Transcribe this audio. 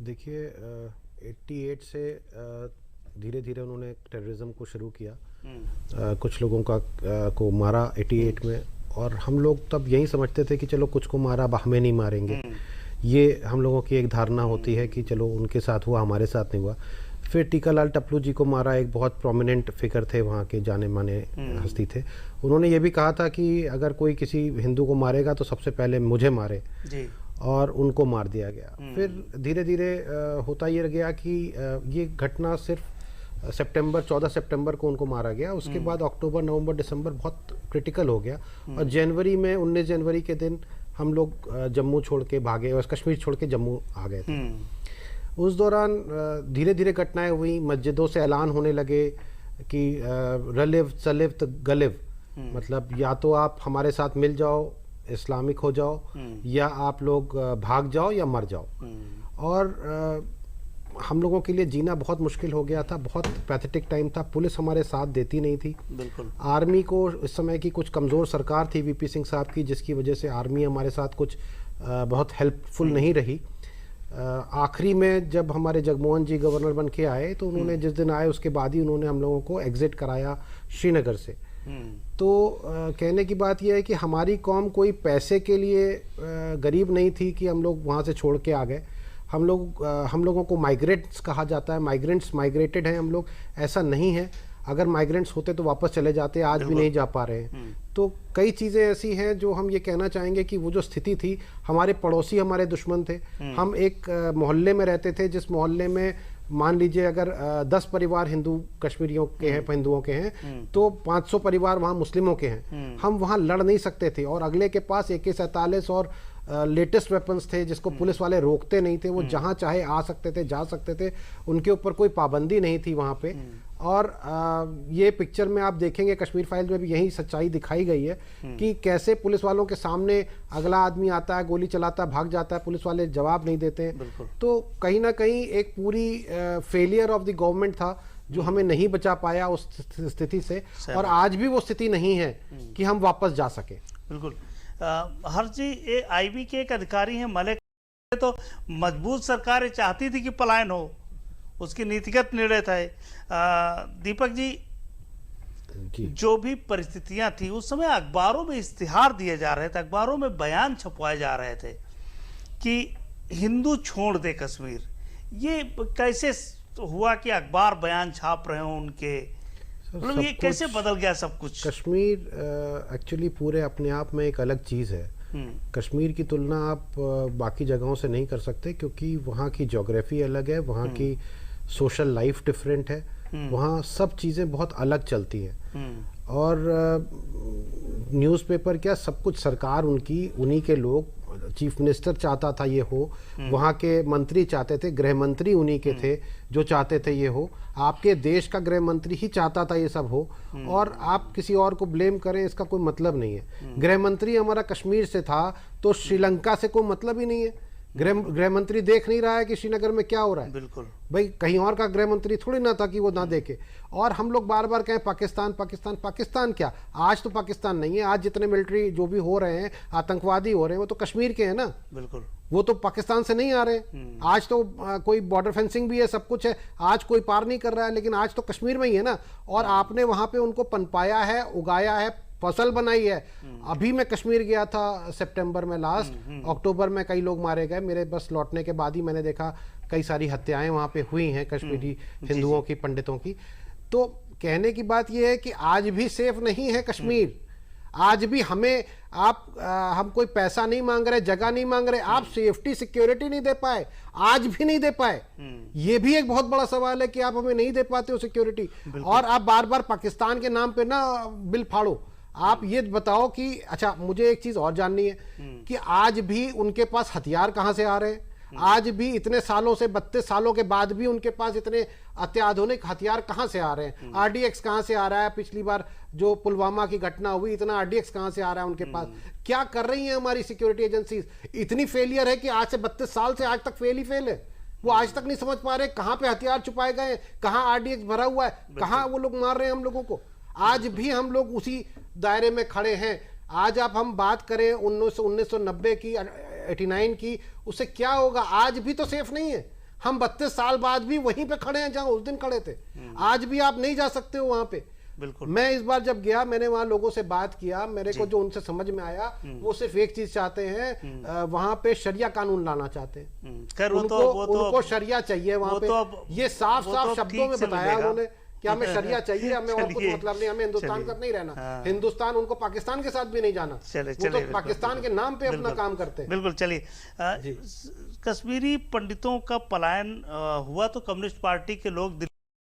देखिए 88 से धीरे धीरे उन्होंने टेररिज्म को शुरू किया। कुछ लोगों को मारा 88 में, और हम लोग तब यही समझते थे कि चलो कुछ को मारा, अब हमें नहीं मारेंगे। ये हम लोगों की एक धारणा होती है कि चलो उनके साथ हुआ, हमारे साथ नहीं हुआ। फिर टीकालाल टपलू जी को मारा, एक बहुत प्रोमिनेंट फिगर थे, वहाँ के जाने माने हस्ती थे। उन्होंने ये भी कहा था कि अगर कोई किसी हिंदू को मारेगा तो सबसे पहले मुझे मारे जी। और उनको मार दिया गया। फिर धीरे धीरे होता ये गया कि ये घटना सिर्फ 14 सितंबर को उनको मारा गया। उसके बाद अक्टूबर, नवंबर, दिसंबर बहुत क्रिटिकल हो गया, और जनवरी में 19 जनवरी के दिन हम लोग जम्मू छोड़ के भागे और कश्मीर छोड़ के जम्मू आ गए थे। उस दौरान धीरे धीरे घटनाएं हुई, मस्जिदों से ऐलान होने लगे कि रलिव सलिव गलिव, मतलब या तो आप हमारे साथ मिल जाओ, इस्लामिक हो जाओ, या आप लोग भाग जाओ या मर जाओ। और हम लोगों के लिए जीना बहुत मुश्किल हो गया था, बहुत पैथेटिक टाइम था। पुलिस हमारे साथ देती नहीं थी। बिल्कुल। आर्मी को इस समय की कुछ कमज़ोर सरकार थी वीपी सिंह साहब की, जिसकी वजह से आर्मी हमारे साथ कुछ बहुत हेल्पफुल नहीं रही। आखिरी में जब हमारे जगमोहन जी गवर्नर बन के आए, तो उन्होंने जिस दिन आए उसके बाद ही उन्होंने हम लोगों को एग्जिट कराया श्रीनगर से। तो कहने की बात यह है कि हमारी कौम कोई पैसे के लिए गरीब नहीं थी कि हम लोग वहाँ से छोड़ के आ गए। हम लोगों को माइग्रेंट्स कहा जाता है, माइग्रेटेड हैं हम लोग, ऐसा नहीं है। अगर माइग्रेंट्स होते तो वापस चले जाते, आज भी नहीं जा पा रहे हैं। तो कई चीज़ें ऐसी हैं जो हम ये कहना चाहेंगे कि वो जो स्थिति थी, हमारे पड़ोसी हमारे दुश्मन थे। हम एक मोहल्ले में रहते थे, जिस मोहल्ले में मान लीजिए अगर 10 परिवार हिंदू कश्मीरियों के हैं, हिंदुओं के हैं, तो 500 परिवार वहाँ मुस्लिमों के हैं। हम वहाँ लड़ नहीं सकते थे, और अगले के पास AK-47 और लेटेस्ट वेपन्स थे, जिसको पुलिस वाले रोकते नहीं थे। वो जहाँ चाहे आ सकते थे, जा सकते थे, उनके ऊपर कोई पाबंदी नहीं थी वहाँ पे। और ये पिक्चर में आप देखेंगे, कश्मीर फाइल्स में भी यही सच्चाई दिखाई गई है कि कैसे पुलिस वालों के सामने अगला आदमी आता है, गोली चलाता है, भाग जाता है, पुलिस वाले जवाब नहीं देते। तो कहीं ना कहीं एक पूरी फेलियर ऑफ द गवर्नमेंट था, जो हमें नहीं बचा पाया उस स्थिति से, और आज भी वो स्थिति नहीं है कि हम वापस जा सके। बिल्कुल। हर्ष जी, ये IB के एक अधिकारी हैं मलिक, तो मजबूत सरकार चाहती थी कि पलायन हो, उसकी नीतिगत निर्णय था। दीपक जी, जो भी परिस्थितियां थी उस समय अखबारों में इश्तिहार दिए जा रहे थे, अखबारों में बयान छपवाए जा रहे थे कि हिंदू छोड़ दे कश्मीर। ये कैसे हुआ कि अखबार बयान छाप रहे हो उनके, मतलब ये कैसे बदल गया सब कुछ? कश्मीर एक्चुअली पूरे अपने आप में एक अलग चीज़ है। कश्मीर की तुलना आप बाकी जगहों से नहीं कर सकते, क्योंकि वहाँ की ज्योग्राफी अलग है, वहाँ की सोशल लाइफ डिफरेंट है, वहाँ सब चीज़ें बहुत अलग चलती हैं। और न्यूज़पेपर क्या, सब कुछ सरकार उन्हीं के लोग, चीफ मिनिस्टर चाहता था ये हो, वहाँ के मंत्री चाहते थे, गृह मंत्री उन्हीं के थे जो चाहते थे ये हो, आपके देश का गृह मंत्री ही चाहता था ये सब हो, और आप किसी और को ब्लेम करें इसका कोई मतलब नहीं है। गृह मंत्री हमारा कश्मीर से था, तो श्रीलंका से कोई मतलब ही नहीं है। गृह मंत्री देख नहीं रहा है कि श्रीनगर में क्या हो रहा है। बिल्कुल भाई, कहीं और का गृह मंत्री थोड़ी ना था कि वो ना देखे। और हम लोग बार बार कहें पाकिस्तान पाकिस्तान पाकिस्तान, क्या आज तो पाकिस्तान नहीं है। आज जितने मिलिट्री जो भी हो रहे हैं, आतंकवादी हो रहे हैं, वो तो कश्मीर के हैं ना। बिल्कुल, वो तो पाकिस्तान से नहीं आ रहे। आज तो कोई बॉर्डर फेंसिंग भी है, सब कुछ है, आज कोई पार नहीं कर रहा है, लेकिन आज तो कश्मीर में ही है ना। और आपने वहां पे उनको पनपाया है, उगाया है, फसल बनाई है। अभी मैं कश्मीर गया था सितंबर में, लास्ट अक्टूबर में कई लोग मारे गए। मेरे बस लौटने के बाद ही मैंने देखा कई सारी हत्याएं वहां पे हुई हैं कश्मीरी हिंदुओं की, पंडितों की। तो कहने की बात यह है कि आज भी सेफ नहीं है कश्मीर। आज भी हम कोई पैसा नहीं मांग रहे, जगह नहीं मांग रहे, आप सेफ्टी सिक्योरिटी नहीं दे पाए, आज भी नहीं दे पाए। ये भी एक बहुत बड़ा सवाल है कि आप हमें नहीं दे पाते हो सिक्योरिटी, और आप बार बार पाकिस्तान के नाम पे ना बिल फाड़ो। आप ये बताओ कि अच्छा, मुझे एक चीज और जाननी है कि आज भी उनके पास हथियार कहां से आ रहे हैं? आज भी इतने सालों से, 32 सालों के बाद भी उनके पास इतने अत्याधुनिक हथियार कहां से आ रहे हैं? RDX कहां से आ रहा है? पिछली बार जो पुलवामा की घटना हुई, इतना RDX कहां से आ रहा है उनके पास? क्या कर रही हैं हमारी सिक्योरिटी एजेंसीज? इतनी फेलियर है कि आज से 32 साल से आज तक फेल ही फेल है। वो आज तक नहीं समझ पा रहे कहां पे हथियार छुपाए गए हैं, कहां RDX भरा हुआ है, कहां वो लोग मार रहे हैं हम लोगों को। आज भी हम लोग उसी दायरे में खड़े हैं। आज आप हम बात करें 1990 की, 89 की, उससे क्या होगा? आज भी तो सेफ नहीं है। हम 32 साल बाद भी वहीं पे खड़े हैं जहां उस दिन खड़े थे। आज भी आप नहीं जा सकते हो वहां पे। बिल्कुल। मैं इस बार जब गया, मैंने वहां लोगों से बात किया, मेरे को जो उनसे समझ में आया वो सिर्फ एक चीज चाहते हैं, वहां पे शरिया कानून लाना चाहते हैं। खैर उनको शरिया चाहिए वहां पे। ये साफ साफ शब्दों में बताया उन्होंने कि हमें शरिया चाहिए, हमें और कुछ मतलब नहीं, हमें हिंदुस्तान का नहीं रहना। हिंदुस्तान, उनको पाकिस्तान के साथ भी नहीं जाना। वो तो पाकिस्तान के नाम पे अपना काम करते हैं। बिल्कुल। चलिए, कश्मीरी पंडितों का पलायन हुआ तो कम्युनिस्ट पार्टी के लोग